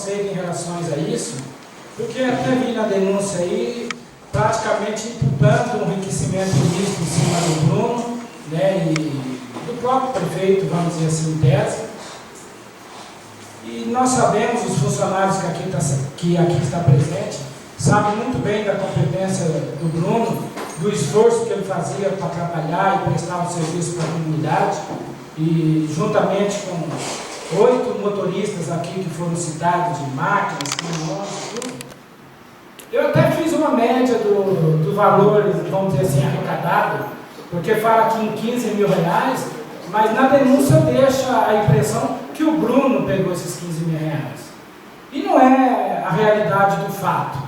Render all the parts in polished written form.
preconceito em relação a isso, porque até vi na denúncia aí, praticamente imputando um enriquecimento ilícito em cima do Bruno, né, e do próprio prefeito, vamos dizer assim, em tese. E nós sabemos, os funcionários que aqui está presente, sabem muito bem da competência do Bruno, do esforço que ele fazia para trabalhar e prestar um serviço para a comunidade, e juntamente com 8 motoristas aqui que foram citados, de máquinas, caminhões, tudo. Eu até fiz uma média do valor, vamos dizer assim, arrecadado, porque fala aqui em 15 mil reais, mas na denúncia deixa a impressão que o Bruno pegou esses 15 mil reais. E não é a realidade do fato.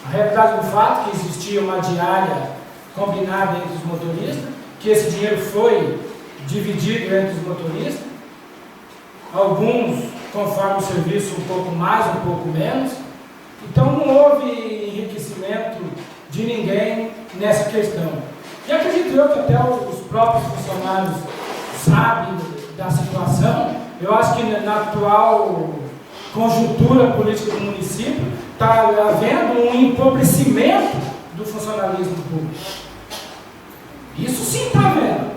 A realidade do fato é que existia uma diária combinada entre os motoristas, que esse dinheiro foi dividido entre os motoristas, alguns conforme o serviço um pouco mais, um pouco menos. Então não houve enriquecimento de ninguém nessa questão. E acredito eu que até os próprios funcionários sabem da situação. Eu acho que na atual conjuntura política do município está havendo um empobrecimento do funcionalismo público. Isso sim está havendo.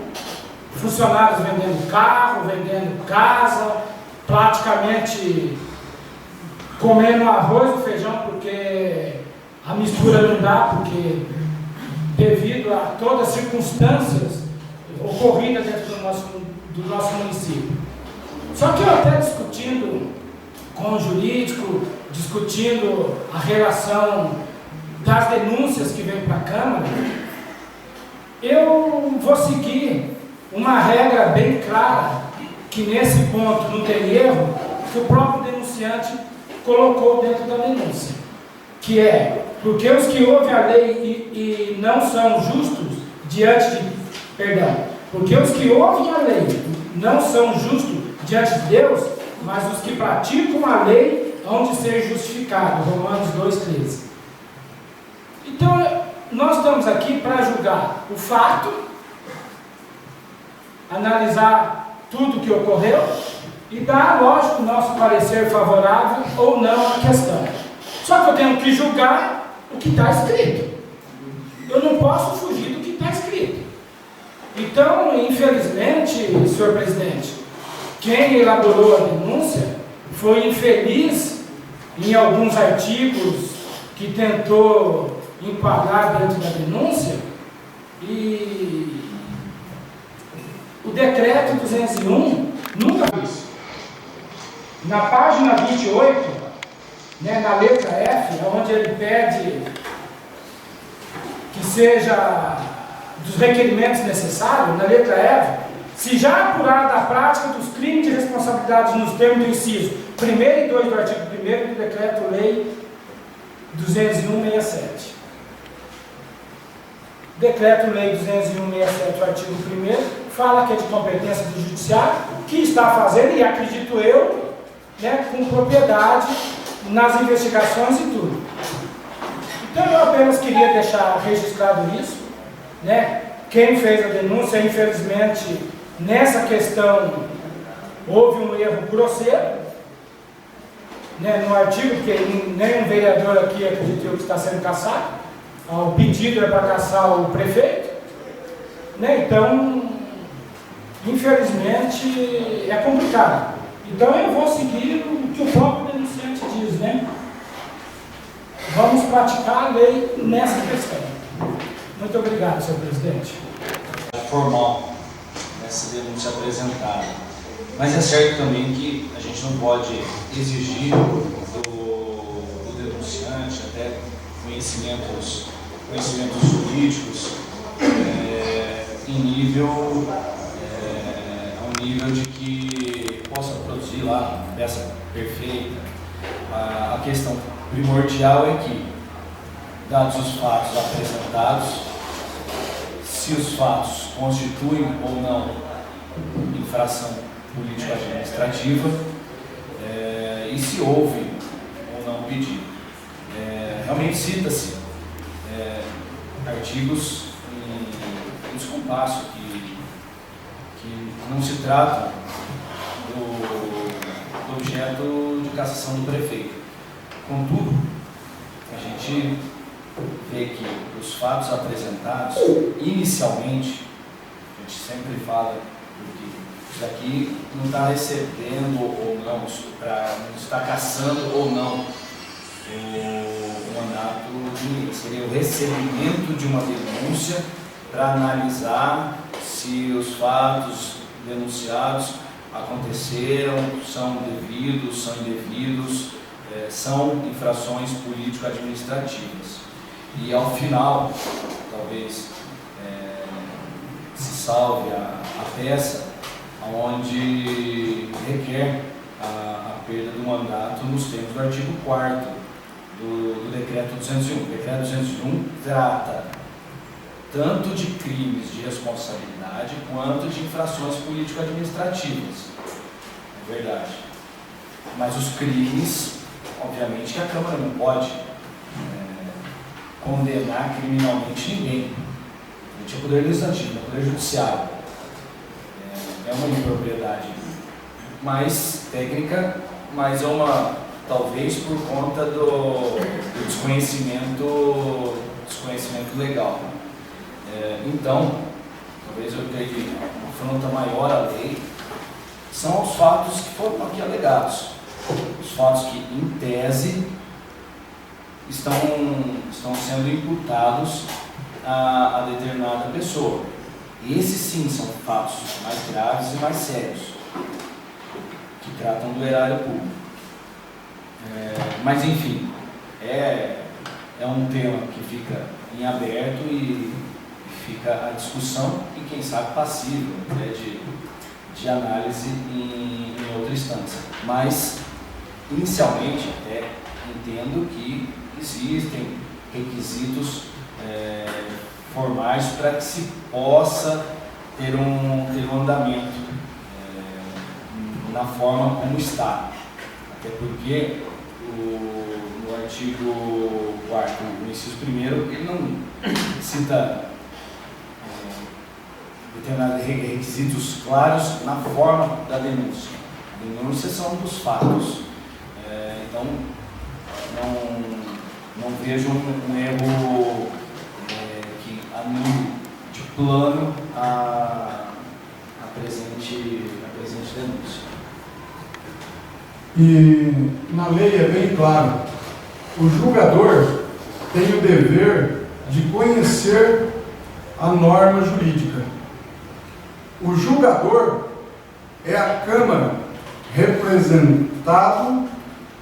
Funcionários vendendo carro, vendendo casa, praticamente comendo arroz e feijão, porque a mistura não dá, porque devido a todas as circunstâncias ocorridas dentro do nosso município. Só que eu até discutindo com o jurídico, discutindo a relação das denúncias que vêm para a Câmara, eu vou seguir uma regra bem clara, que nesse ponto não tem erro, que o próprio denunciante colocou dentro da denúncia, que é, porque os que ouvem a lei e não são justos diante de, porque os que ouvem a lei não são justos diante de Deus, mas os que praticam a lei hão de ser justificados, Romanos 2,13. Então, nós estamos aqui para julgar o fato, analisar tudo o que ocorreu e dar, lógico, o nosso parecer favorável ou não à questão. Só que eu tenho que julgar o que está escrito. Eu não posso fugir do que está escrito. Então, infelizmente, senhor presidente, quem elaborou a denúncia foi infeliz em alguns artigos que tentou enquadrar dentro da denúncia, e o decreto 201 nunca fez isso. Na página 28, né, na letra F, onde ele pede que seja dos requerimentos necessários, na letra F, se já apurada a prática dos crimes de responsabilidade nos termos do inciso 1º e 2 do artigo 1º do Decreto-Lei 201/67. Decreto-Lei 201/67, o artigo 1º, fala que é de competência do Judiciário, que está fazendo, e acredito eu, né, com propriedade nas investigações e tudo. Então eu apenas queria deixar registrado isso, né? Quem fez a denúncia, infelizmente, nessa questão houve um erro grosseiro, né, no artigo, porque nenhum vereador aqui acredito eu que está sendo caçado. O pedido é para caçar o prefeito, né? Então, infelizmente, é complicado. Então eu vou seguir o que o próprio denunciante diz, né? Vamos praticar a lei nessa questão. Muito obrigado, senhor presidente. Formal nessa denúncia apresentada. Mas é certo também que a gente não pode exigir do denunciante até conhecimentos jurídicos em nível, ao nível de que possa produzir lá uma peça perfeita. A questão primordial é que, dados os fatos apresentados, se os fatos constituem ou não infração político-administrativa, e se houve ou não pedido. Realmente cita-se artigos em descompasso que não se tratam do objeto de cassação do prefeito. Contudo, a gente vê que os fatos apresentados, inicialmente, a gente sempre fala que isso daqui não está recebendo ou não, não está cassando ou não o mandato de ninguém. Seria o recebimento de uma denúncia para analisar se os fatos denunciados aconteceram, são devidos, são indevidos, são infrações político-administrativas. E ao final, talvez se salve a peça onde requer a perda do mandato nos termos do artigo 4º do Decreto 201. O Decreto 201 trata tanto de crimes de responsabilidade quanto de infrações político-administrativas. É verdade. Mas os crimes, obviamente, que a Câmara não pode condenar criminalmente ninguém. A gente é poder legislativo, é poder judiciário. É uma impropriedade mais técnica, mas é uma, talvez por conta do desconhecimento legal. Então, talvez eu tenha uma afronta maior à lei, são os fatos que foram aqui alegados. Os fatos que, em tese, estão sendo imputados a determinada pessoa. Esses sim são fatos mais graves e mais sérios, que tratam do erário público. Mas enfim, é um tema que fica em aberto e fica a discussão e quem sabe passível de análise em outra instância. Mas inicialmente entendo que existem requisitos formais para que se possa ter um andamento na forma como está. Até porque no artigo 4º, no inciso 1º, ele não cita determinados requisitos claros na forma da denúncia. A denúncia são dos fatos. Então, não vejo um erro que anule de plano a presente denúncia. E na lei é bem claro, o julgador tem o dever de conhecer a norma jurídica. O julgador é a Câmara, representado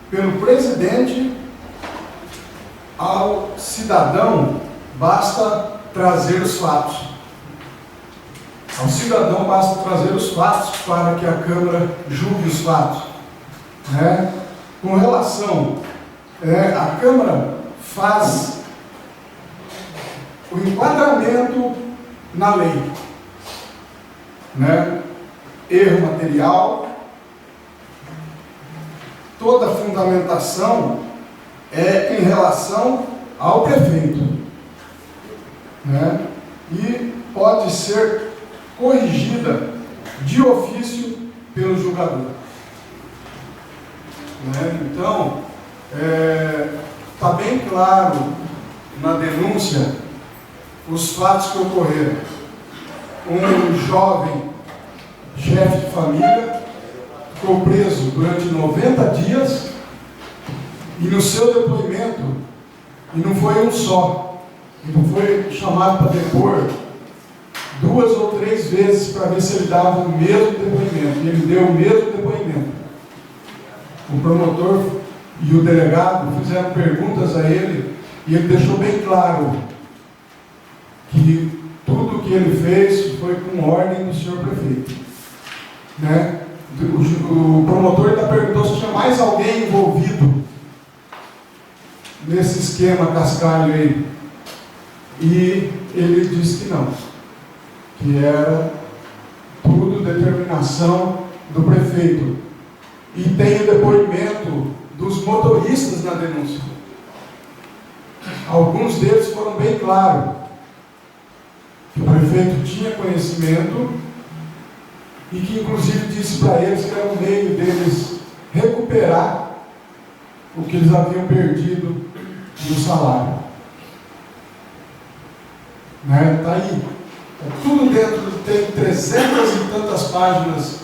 pelo presidente. Ao cidadão basta trazer os fatos. Ao cidadão basta trazer os fatos para que a Câmara julgue os fatos. Com relação, a Câmara faz o enquadramento na lei. Erro material, toda a fundamentação é em relação ao prefeito, e pode ser corrigida de ofício pelo julgador. Então, está bem claro na denúncia os fatos que ocorreram. Um jovem chefe de família ficou preso durante 90 dias e no seu depoimento, e não foi um só, ele foi chamado para depor 2 ou 3 vezes para ver se ele dava o mesmo depoimento, e ele deu o mesmo depoimento. O promotor e o delegado fizeram perguntas a ele e ele deixou bem claro que tudo o que ele fez foi com ordem do senhor prefeito. O promotor ainda perguntou se tinha mais alguém envolvido nesse esquema cascalho aí. E ele disse que não, que era tudo determinação do prefeito. E tem o depoimento dos motoristas na denúncia. Alguns deles foram bem claros que o prefeito tinha conhecimento e que inclusive disse para eles que era um meio deles recuperar o que eles haviam perdido no salário. Né? Está aí. É tudo dentro, tem 300 e tantas páginas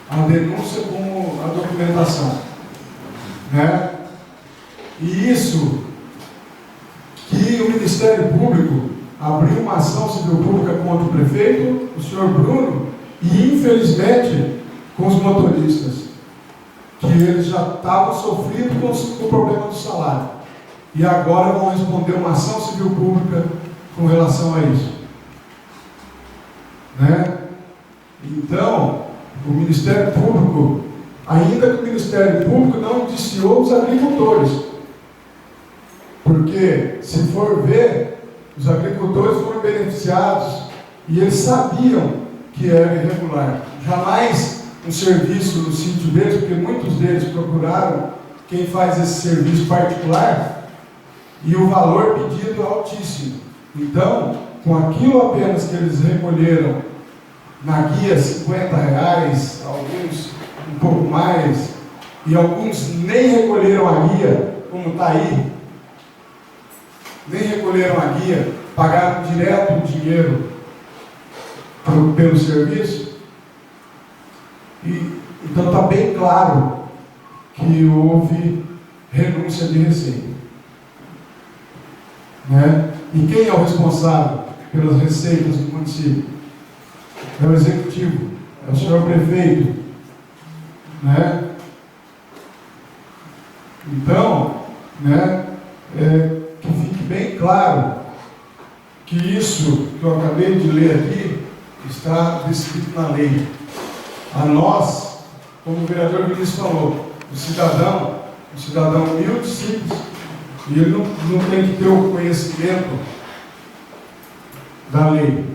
a denúncia como a documentação. Né? E isso que o Ministério Público abriu uma ação civil pública contra o prefeito, o senhor Bruno, e infelizmente com os motoristas, que eles já estavam sofrendo com o problema do salário. E agora vão responder uma ação civil pública com relação a isso. Né? Então, o Ministério Público, ainda que o Ministério Público não indiciou os agricultores, porque, se for ver, os agricultores foram beneficiados e eles sabiam que era irregular. Jamais um serviço no sítio deles, porque muitos deles procuraram quem faz esse serviço particular e o valor pedido é altíssimo. Então, com aquilo apenas que eles recolheram na guia, R$50, alguns um pouco mais, e alguns nem recolheram a guia, como está aí, nem recolheram a guia, pagaram direto o dinheiro pelo serviço. Então está bem claro que houve renúncia de receita. Né? E quem é o responsável pelas receitas do município? É o executivo, é o senhor prefeito. Né? Então, né, que fique bem claro que isso que eu acabei de ler aqui está descrito na lei. A nós, como o vereador Vinícius falou, o cidadão humilde, simples, e ele não tem que ter o conhecimento da lei.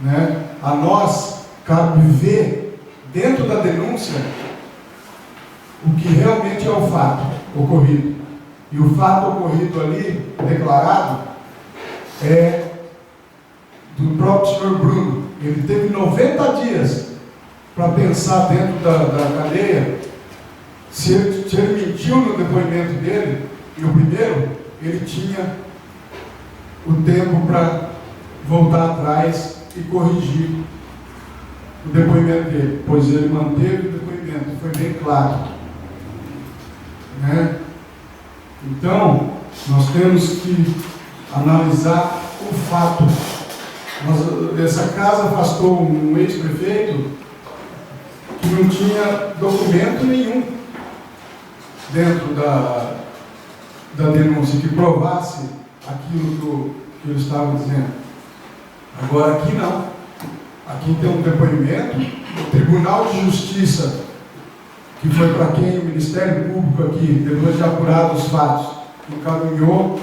Né? A nós cabe ver dentro da denúncia o que realmente é o fato ocorrido. E o fato ocorrido ali, declarado, é do próprio senhor Bruno. Ele teve 90 dias para pensar dentro da cadeia se ele mentiu no depoimento dele. E o primeiro, ele tinha o tempo para voltar atrás e corrigir o depoimento dele, pois ele manteve o depoimento, foi bem claro. Né? Então, nós temos que analisar o fato. Essa casa afastou um ex-prefeito que não tinha documento nenhum dentro da denúncia que provasse aquilo que eu estava dizendo. Agora aqui não. Aqui tem um depoimento, o Tribunal de Justiça, que foi para quem o Ministério Público aqui, depois de apurado os fatos, encaminhou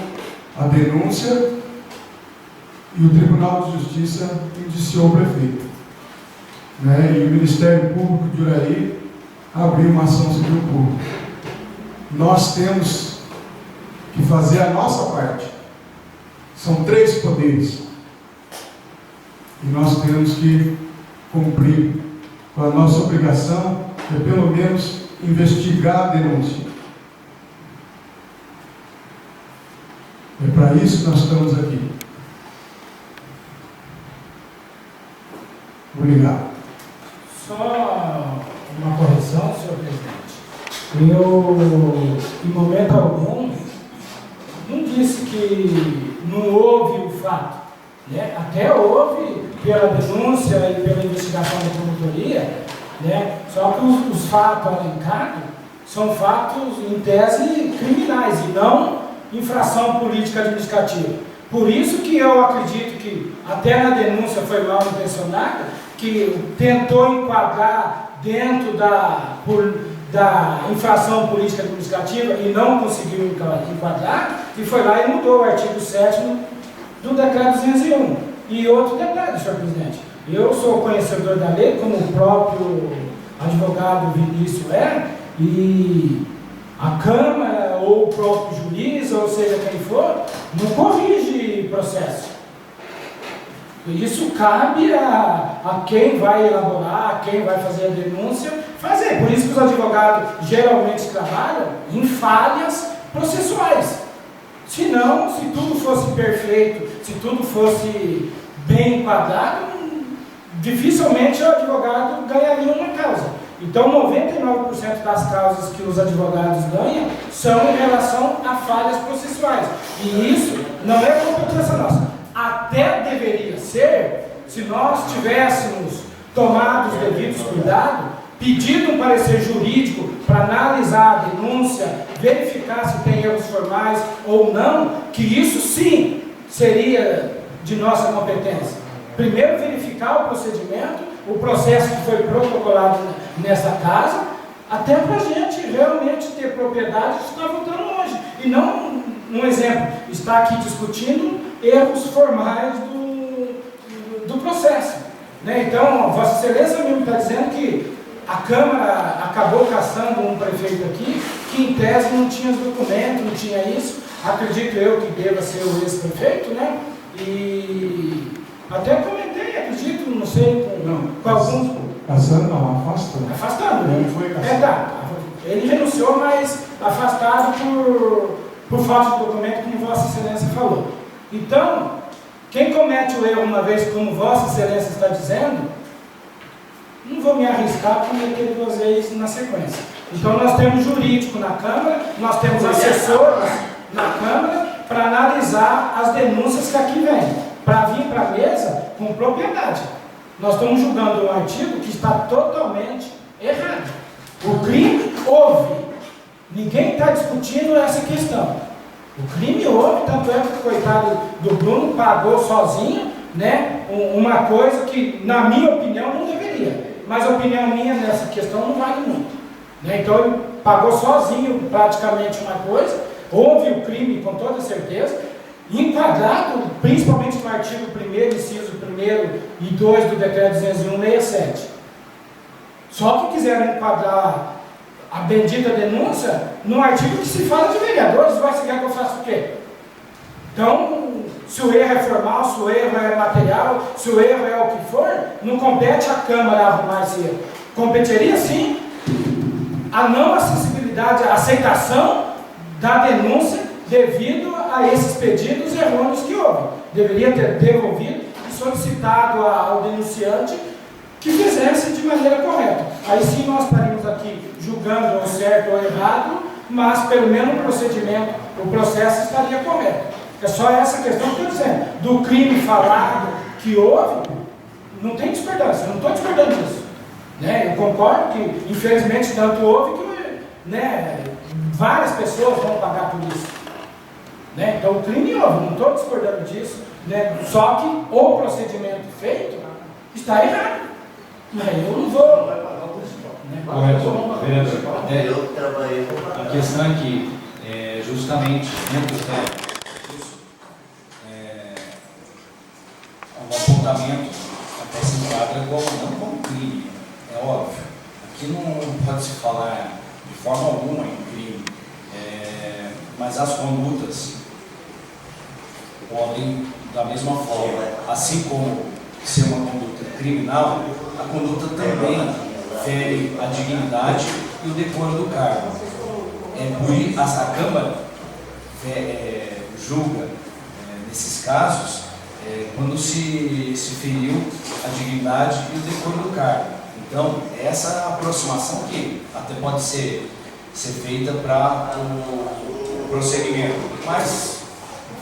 a denúncia, e o Tribunal de Justiça indiciou o prefeito. Né? E o Ministério Público de Uraí abriu uma ação civil pública. Nós temos que fazer a nossa parte. São 3 poderes. E nós temos que cumprir com a nossa obrigação, que é pelo menos investigar a denúncia. É para isso que nós estamos aqui. Obrigado. Só uma correção, senhor presidente. Eu, em momento algum, não disse que não houve o fato. Né? Até houve, pela denúncia e pela investigação da promotoria, né? Só que os fatos alencados são fatos, em tese, criminais e não infração política administrativa. Por isso que eu acredito que, até na denúncia foi mal intencionada, que tentou enquadrar dentro da infração política administrativa e não conseguiu enquadrar, e foi lá e mudou o artigo 7º do decreto 201. E outro detalhe, senhor presidente, eu sou conhecedor da lei, como o próprio advogado Vinícius é, e a Câmara ou o próprio juiz, ou seja quem for, não corrige processo. Isso cabe a quem vai elaborar, a quem vai fazer a denúncia, fazer. Por isso que os advogados geralmente trabalham em falhas processuais. Se não, se tudo fosse perfeito, se tudo fosse bem enquadrado, dificilmente o advogado ganharia uma causa. Então, 99% das causas que os advogados ganham são em relação a falhas processuais. E isso não é competência nossa. Até deveria ser, se nós tivéssemos tomado os devidos cuidados, pedido um parecer jurídico para analisar a denúncia, verificar se tem erros formais ou não, que isso sim seria de nossa competência. Primeiro verificar o procedimento, o processo que foi protocolado nessa casa, até para a gente realmente ter propriedade de estar votando hoje. E não, um exemplo, estar aqui discutindo erros formais do processo. Né? Então, Vossa Excelência mesmo está dizendo que a Câmara acabou caçando um prefeito aqui, que em tese não tinha os documentos, não tinha isso. Acredito eu que deva ser o ex-prefeito, né? E até comentei, acredito, não sei, com alguns... Caçando não, afastando. Afastando, né? Ele foi caçado. Tá. Ele renunciou, mas afastado por falta de documento, como Vossa Excelência falou. Então, quem comete o erro uma vez, como Vossa Excelência está dizendo, não vou me arriscar para meter 2 vezes na sequência. Então, nós temos jurídico na Câmara, nós temos assessores na Câmara para analisar as denúncias que aqui vêm, para vir para a mesa com propriedade. Nós estamos julgando um artigo que está totalmente errado. O crime houve. Ninguém está discutindo essa questão. O crime houve, tanto é que o coitado do Bruno pagou sozinho, né, uma coisa que, na minha opinião, não deveria. Mas a opinião minha nessa questão não vale muito. Né? Então ele pagou sozinho praticamente uma coisa, houve o crime com toda certeza, enquadrado principalmente no artigo 1º, inciso 1º e 2 do decreto 201/67. Só que quiseram enquadrar a bendita denúncia no artigo que se fala de vereadores, vai seguir que eu faço o quê? Então, se o erro é formal, se o erro é material, se o erro é o que for, não compete à Câmara arrumar esse erro. Competiria sim a não acessibilidade, a aceitação da denúncia devido a esses pedidos errôneos que houve. Deveria ter devolvido e solicitado ao denunciante que fizesse de maneira correta. Aí sim nós estaríamos aqui julgando o certo ou errado, mas pelo menos o procedimento, o processo estaria correto. É só essa questão que eu estou dizendo. Do crime falado que houve, não tem discordância, eu não estou discordando disso. Né? Eu concordo que, infelizmente, tanto houve que, né, várias pessoas vão pagar por isso. Né? Então, o crime houve, não estou discordando disso. Né? Só que o procedimento feito está errado. Eu não vou. Né? Correto, vereador. A questão é que, justamente, dentro disso, um apontamento até se enquadra não como crime, é óbvio. Aqui não pode se falar de forma alguma em crime, mas as condutas podem, da mesma forma, assim como ser uma conduta criminal, a conduta também fere a dignidade e o decoro do cargo. Por isso, a Câmara julga, nesses casos, quando se feriu a dignidade e o decoro do cargo. Então, essa aproximação que até pode ser feita para o prosseguimento, mas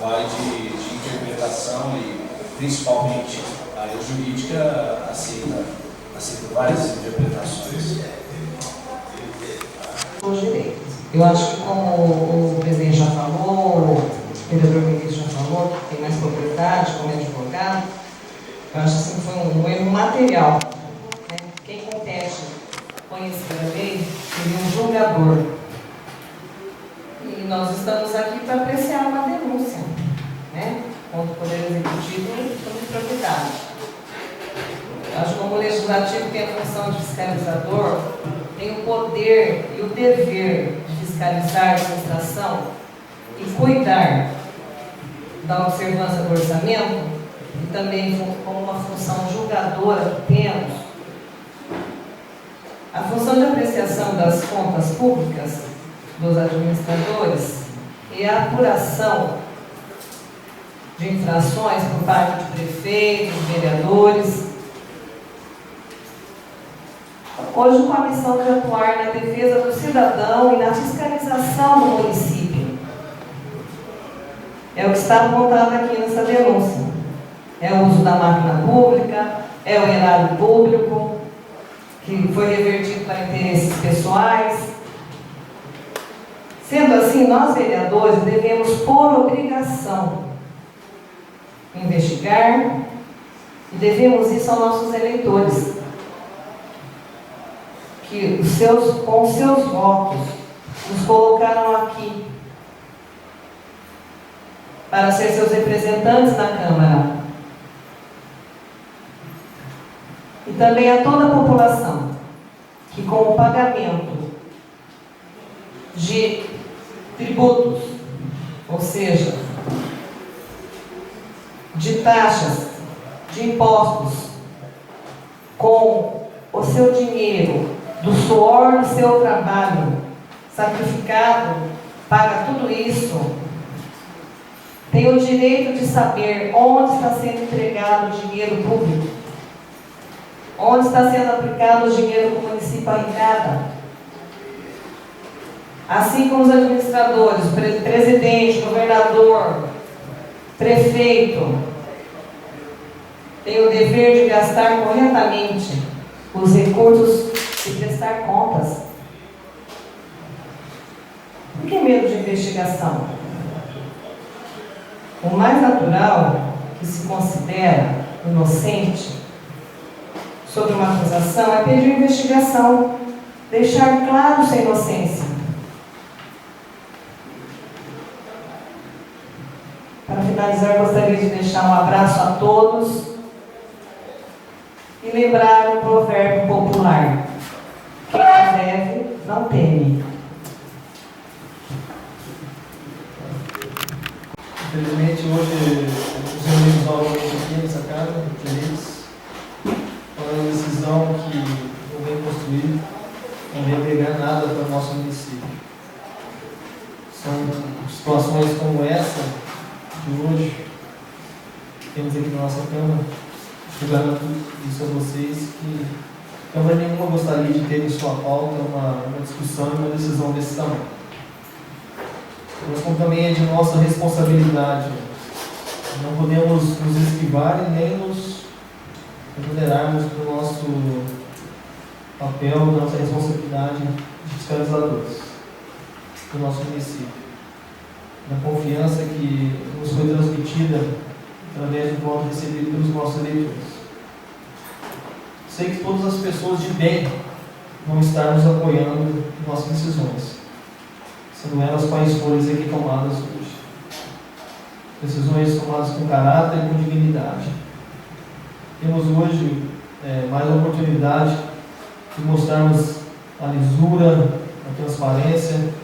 vai de interpretação e, principalmente, a área jurídica aceita várias interpretações. Os direitos. Eu acho que, como o presidente já falou, o vereador ministro já falou, que tem mais propriedade como advogado, eu acho assim, que foi um erro material. Né? Quem compete conhecer a lei seria um julgador. E nós estamos aqui para apreciar uma denúncia, né? Contra o Poder Executivo sobre propriedade. Eu acho que como o Legislativo tem a função de fiscalizador, tem o poder e o dever de fiscalizar a administração e cuidar da observância do orçamento, e também como uma função julgadora que temos, A função de apreciação das contas públicas dos administradores é a apuração de infrações por parte de prefeitos, vereadores, hoje com a missão de atuar na defesa do cidadão e na fiscalização do município. É o que está apontado aqui nessa denúncia. É o uso da máquina pública, é o erário público, que foi revertido para interesses pessoais. Sendo assim, nós vereadores devemos, por obrigação, investigar e devemos isso aos nossos eleitores, que com os seus votos nos colocaram aqui para ser seus representantes na Câmara. E também a toda a população que, com o pagamento de tributos, ou seja, de taxas, de impostos, com o seu dinheiro, do suor do seu trabalho sacrificado, paga tudo isso, tem o direito de saber onde está sendo entregado o dinheiro público, onde está sendo aplicado o dinheiro que o município arrecada. Assim como os administradores, presidente, governador, prefeito, tem o dever de gastar corretamente os recursos e prestar contas. Por que medo de investigação? O mais natural que se considera inocente sobre uma acusação é pedir investigação, deixar claro sua inocência. Para finalizar, gostaria de deixar um abraço a todos e lembrar um provérbio popular: quem não deve, não teme. Infelizmente, hoje, os reunimos novamente aqui nessa casa, felizes, com uma decisão que não vem construir, não vem agregar nada para o nosso município. São situações como essa, de hoje, temos aqui na nossa Câmara, eu garanto isso a vocês, que Câmara nenhuma gostaria de ter em sua pauta uma discussão e uma decisão desse tamanho. Mas como também é de nossa responsabilidade, não podemos nos esquivar e nem nos vulnerarmos do nosso papel, da nossa responsabilidade de fiscalizadores do nosso município. Da confiança que nos foi transmitida através do voto recebido pelos nossos eleitores. Sei que todas as pessoas de bem vão estar nos apoiando em nossas decisões, sendo elas quais forem aqui tomadas hoje. Decisões tomadas com caráter e com dignidade. Temos hoje mais a oportunidade de mostrarmos a lisura, a transparência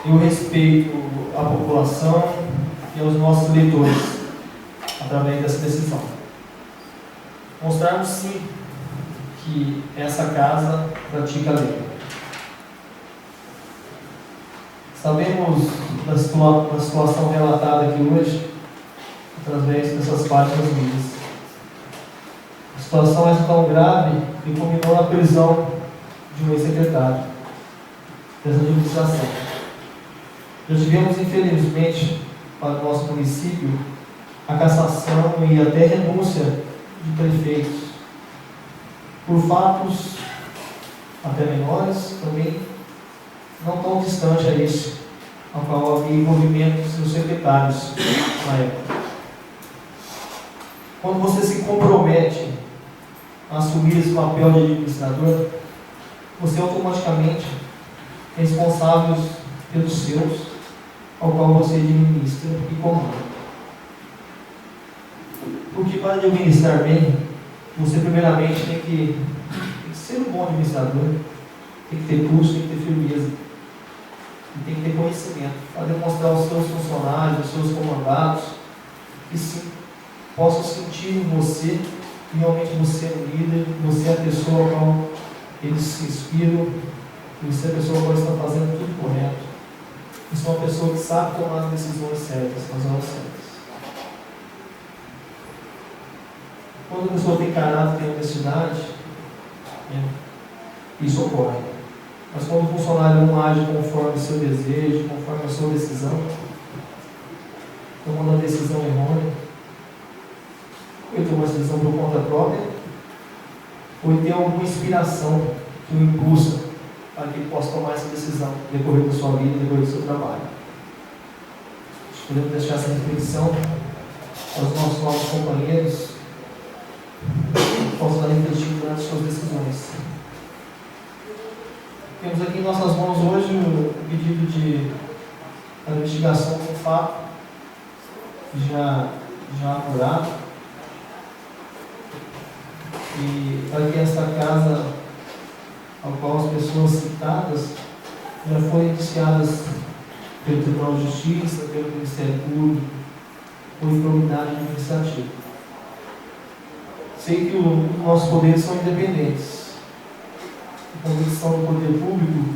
e o respeito à população e aos nossos eleitores através dessa decisão. Mostrarmos sim que essa casa pratica a lei. Sabemos da situação relatada aqui hoje através dessas páginas mídias. A situação é tão grave que culminou na prisão de um ex-secretário dessa administração. Já tivemos, infelizmente, para o nosso município, a cassação e até renúncia de prefeitos por fatos até menores, também não tão distante a isso, ao qual havia envolvimento dos seus secretários na época. Quando você se compromete a assumir esse papel de administrador, você automaticamente é responsável pelos seus, ao qual você administra e comanda. Porque para administrar bem, você primeiramente tem que ser um bom administrador, tem que ter curso, tem que ter firmeza, e tem que ter conhecimento para demonstrar aos seus funcionários, aos seus comandados, que sim, possam sentir em você, que realmente você é o líder, você é a pessoa a qual eles se inspiram e se a pessoa agora está fazendo tudo correto. Isso é uma pessoa que sabe tomar as decisões certas, nas horas certas. Quando a pessoa tem caráter, tem honestidade, isso ocorre. Mas quando o funcionário não age conforme o seu desejo, conforme a sua decisão, tomando a decisão errônea, ou tem uma decisão por conta própria, ou tem alguma inspiração que o impulsa para que ele possa tomar essa decisão no decorrer da sua vida, no decorrer do seu trabalho. Podemos deixar essa reflexão aos nossos novos companheiros, que possam estar refletindo durante suas decisões. Temos aqui em nossas mãos hoje o pedido de investigação do fato já apurado, e para que esta casa, ao qual as pessoas citadas já foram iniciadas pelo Tribunal de Justiça, pelo Ministério Público, ou improbidade administrativa. Sei que os nossos poderes são independentes. A convicção do poder público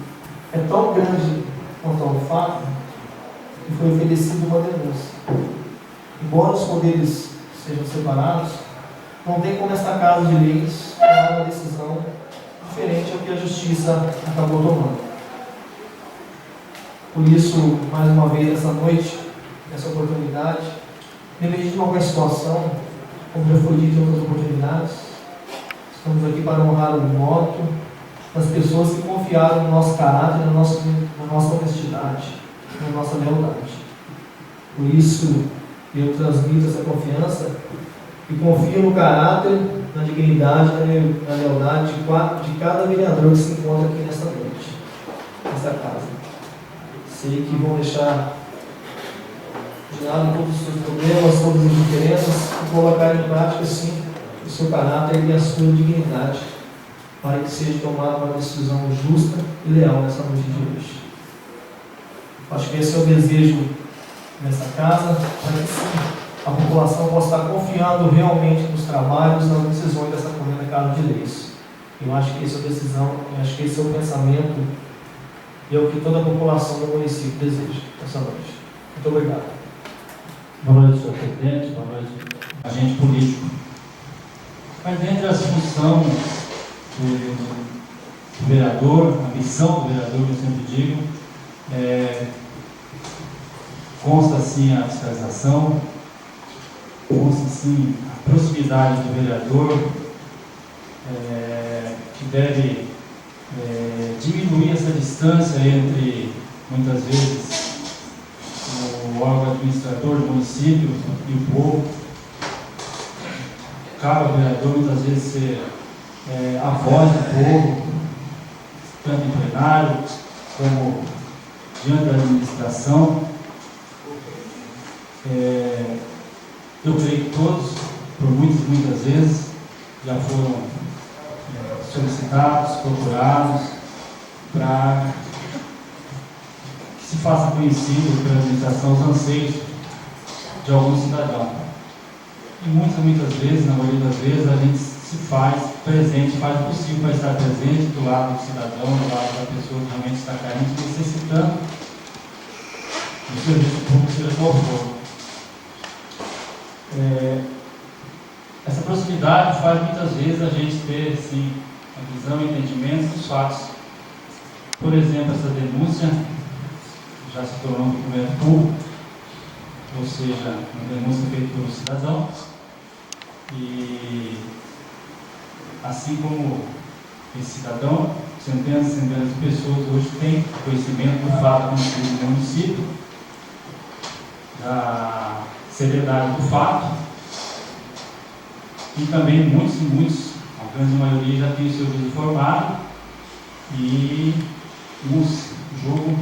é tão grande quanto ao fato que foi oferecida uma denúncia. Embora os poderes sejam separados, não tem como esta Casa de Leis tomar uma decisão diferente ao que a Justiça acabou tomando. Por isso, mais uma vez, essa noite, essa oportunidade, independente de qualquer situação, como já foi dito em outras oportunidades, estamos aqui para honrar o voto das pessoas que confiaram no nosso caráter, na nossa honestidade, na nossa lealdade. Por isso, eu transmito essa confiança e confio no caráter, na dignidade, na lealdade de cada vereador que se encontra aqui nesta noite, nesta casa. Sei que vão deixar de lado todos os seus problemas, todas as diferenças, e colocar em prática, sim, o seu caráter e a sua dignidade, para que seja tomada uma decisão justa e leal nessa noite de hoje. Acho que esse é o desejo nessa casa, para que sim, a população possa estar confiando realmente nos trabalhos, nas decisões dessa corrida Casa de Leis. Eu acho que essa é a decisão, eu acho que esse é o pensamento e é o que toda a população do município deseja essa noite. Muito obrigado. Boa noite, senhor presidente. Boa noite, agente político. Mas dentre as funções do vereador, a missão do vereador, que eu sempre digo, consta sim a fiscalização, consta sim a proximidade do vereador, que deve diminuir essa distância entre, muitas vezes, o órgão administrador do município e o povo. Cabe ao vereador, muitas vezes, ser a voz do povo, tanto em plenário como diante da administração. Eu creio que todos, por muitas vezes, já foram solicitados, procurados, para que se faça conhecido pela administração os anseios de algum cidadão. E muitas vezes, na maioria das vezes, a gente se faz presente, faz o possível para estar presente do lado do cidadão, do lado da pessoa que realmente está carente, necessitando do serviço público, seja qual for. Essa proximidade faz muitas vezes a gente ter, sim, a visão e entendimento dos fatos. Por exemplo, essa denúncia já se tornou um documento público, ou seja, uma denúncia feita por um cidadão, e assim como esse cidadão, centenas e centenas de pessoas hoje têm conhecimento do fato acontecido no município, da seriedade do fato, e também muitos, a grande maioria já tem o seu juízo formado, e uns julgam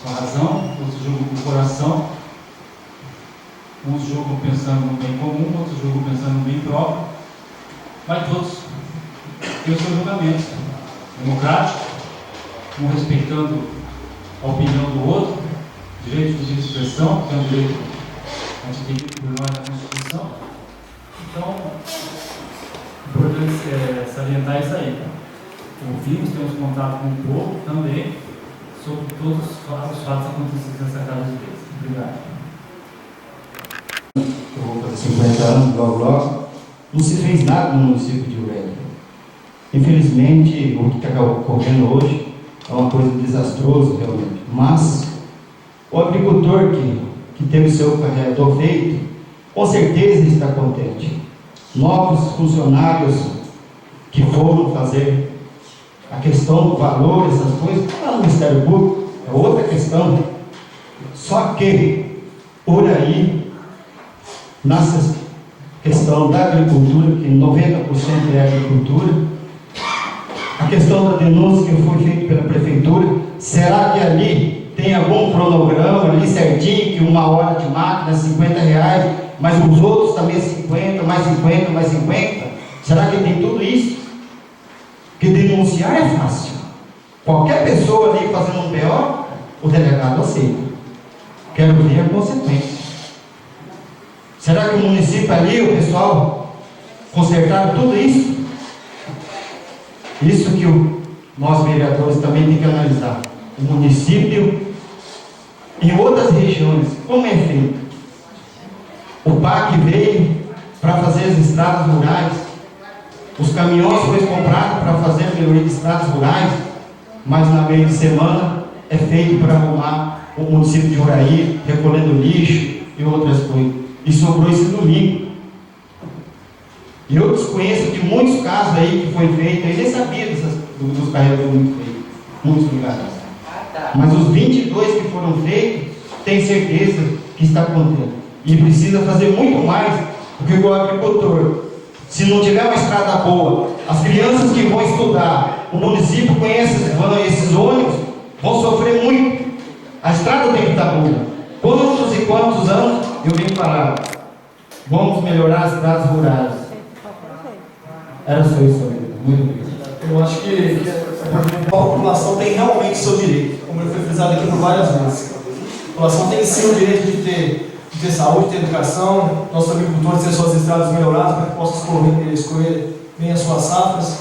com a razão, outros julgam com o coração, uns julgam pensando no bem comum, outros julgam pensando no bem próprio, mas todos têm o seu julgamento democrático, um respeitando a opinião do outro, direito de expressão, que é um direito adquirido por nós na Constituição. Então, é importante salientar isso aí. ouvimos, temos contato com o povo também sobre todos os fatos acontecidos nessa casa de Deus. Obrigado. Eu vou fazer 50 anos, logo. Não se fez nada no município de Ureia. Infelizmente, o que está ocorrendo hoje é uma coisa desastrosa, realmente. Mas o agricultor que teve o seu carregador feito, com certeza está contente. Novos funcionários que foram fazer a questão do valor, essas coisas, não é no Ministério Público, é outra questão. Só que, por aí, nessa questão da agricultura, que 90% é agricultura, a questão da denúncia que foi feita pela prefeitura, será que ali tem algum cronograma ali certinho, que 1 hora de máquina é R$50, mas os outros também 50, mais 50, mais 50? Será que tem tudo isso? Porque denunciar é fácil. Qualquer pessoa ali fazendo um BO, o delegado aceita. Quero ver a consequência. Será que o município ali, o pessoal, consertaram tudo isso? Isso que nós vereadores também temos que analisar. O município, em outras regiões, como é feito? O PAC veio para fazer as estradas rurais, os caminhões foram comprados para fazer a melhoria de estradas rurais, mas na meia de semana é feito para arrumar o município de Uraí, recolhendo lixo e outras coisas. E sobrou esse domingo. E eu desconheço de muitos casos aí que foi feito, eu nem sabia dos carregadores muito feitos, muitos lugares. Mas os 22 que foram feitos, tenho certeza que está contente. E precisa fazer muito mais do que o agricultor. Se não tiver uma estrada boa, as crianças que vão estudar, o município conhece esses ônibus, vão sofrer muito. A estrada tem que estar boa. Quantos e quantos anos eu vim falar? Vamos melhorar as estradas rurais. Era só isso, muito obrigado. Eu acho que a população tem realmente seu direito, como foi frisado aqui por várias vezes. A população tem sim o direito de ter saúde, de ter educação, nossos agricultores ter suas estradas melhoradas para que possam escolher bem as suas safras.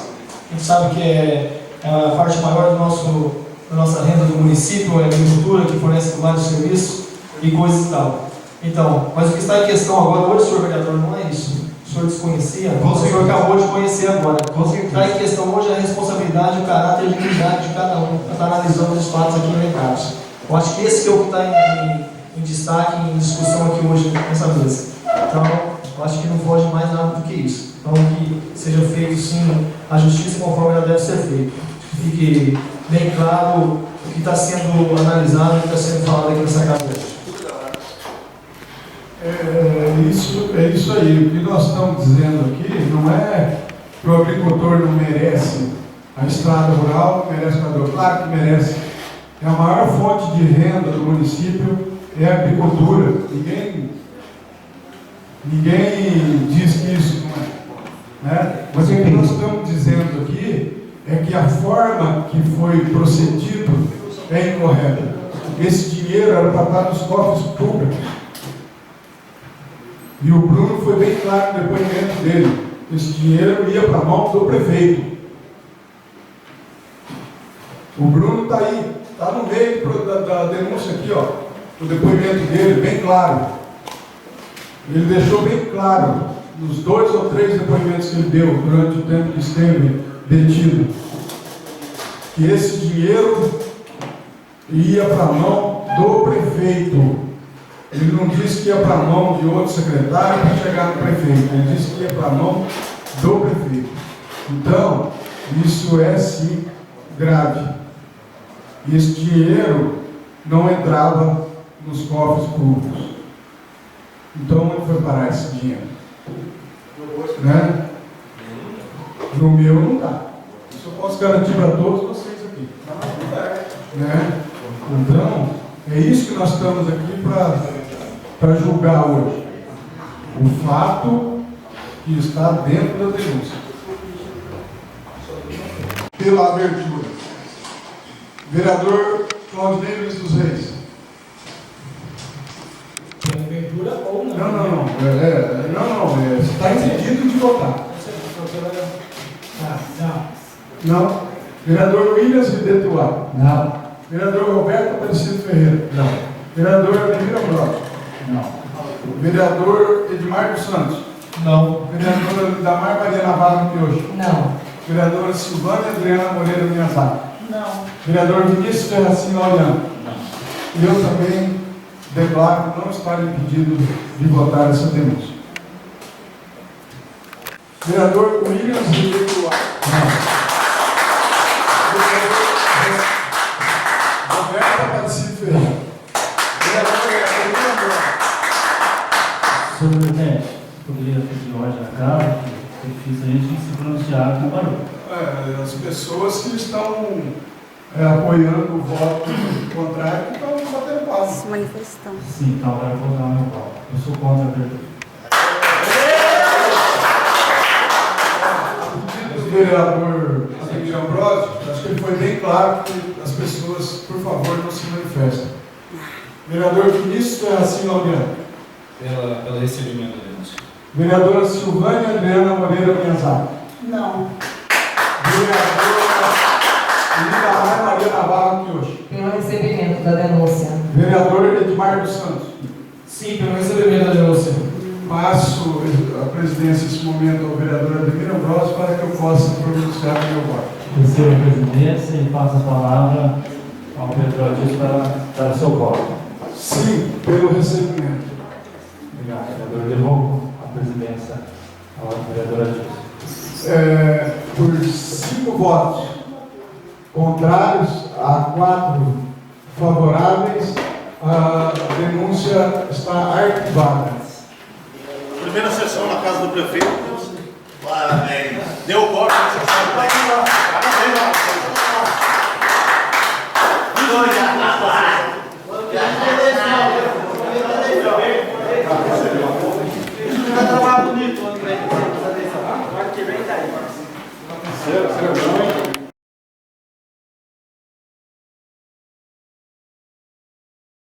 A gente sabe que é a parte maior da nossa renda do município, é a agricultura, que fornece vários serviços e coisas e tal. Então, mas o que está em questão agora, hoje, senhor vereador, não é isso. O senhor desconhecia, o senhor acabou de conhecer agora. O que está em questão hoje é a responsabilidade e o caráter e a dignidade de cada um, para estar analisando os fatos aqui elencados. Eu acho que esse que é o que está em destaque, em discussão aqui hoje nessa mesa. Então, eu acho que não foge mais nada do que isso. Então, que seja feito, sim, a justiça conforme ela deve ser feita. Que fique bem claro o que está sendo analisado, o que está sendo falado aqui nessa casa hoje. É isso aí. O que nós estamos dizendo aqui não é que o agricultor não merece a estrada rural, não merece o agricultor. Claro que merece. É a maior fonte de renda do município, é a agricultura. Ninguém diz que isso não é. Né? Mas o que nós estamos dizendo aqui é que a forma que foi procedido é incorreta. Esse dinheiro era para estar nos cofres públicos. E o Bruno foi bem claro no depoimento dele. Esse dinheiro ia para a mão do prefeito. O Bruno está aí, está no meio da denúncia aqui, ó. O depoimento dele, bem claro. Ele deixou bem claro, nos 2 ou 3 depoimentos que ele deu durante o tempo que esteve detido, que esse dinheiro ia para a mão do prefeito. Ele não disse que ia para a mão de outro secretário para chegar no prefeito. Ele disse que ia para a mão do prefeito. Então, isso é sim grave. E esse dinheiro não entrava nos cofres públicos. Então, onde foi parar esse dinheiro? Né? No meu não dá. Isso eu posso garantir para todos vocês aqui. Né? Então, é isso que nós estamos aqui para julgar hoje. O fato que está dentro da denúncia. Pela abertura. Vereador Claudinei Luiz dos Reis. Pela abertura ou não? Não. Você está impedido de votar. Não. Não? Vereador Williams Videtuá. Não. Vereador Roberto Aparecido Ferreira. Não. Vereador Ademir Ambrosio. Não. Vereador Edmar dos Santos. Não. Vereadora Lidamar Maria Navarro Piocho. Não. Vereadora Silvânia Adriana Moreira Miyazaki. Não. Vereador Vinícius Ferracino Laureano. E eu também declaro não estar impedido de votar essa denúncia. Vereador Williams Videtuá. Roberto Aparecido Ferreira. Vereador Ademir Ambrosio. Senhor presidente, poderia pedir ordem na casa, que é difícil a gente se pronunciar com barulho. As pessoas que estão apoiando o voto contrário estão batendo palma. Se manifestando. Sim, então agora eu vou dar o meu voto. Eu sou contra a abertura. O vereador Ademir Ambrosio, acho que ele foi bem claro que as pessoas, por favor, não se manifestem. Vereador Vinícius Ferracino Laureano. Pelo recebimento da denúncia. Vereadora Silvânia Adriana Moreira Miyazaki. Não. Vereadora Lidamar Maria Navarro Piocho. Pelo recebimento da denúncia. Vereador Edmar dos Santos. Sim, pelo recebimento da denúncia. Passo a presidência nesse momento ao vereador Ademir Ambrosio para que eu possa pronunciar o meu voto. Recebo a presidência e passo a palavra ao vereador Adilson para dar o seu voto. Sim, pelo recebimento. Obrigado, vereador. Devolvo a presidência ao vereador Adilson. Por 5 votos contrários a 4 favoráveis, a denúncia está arquivada. Primeira sessão na casa do prefeito. Parabéns. Deu o corte na sessão. Parabéns. Vai trabalhar bonito. Será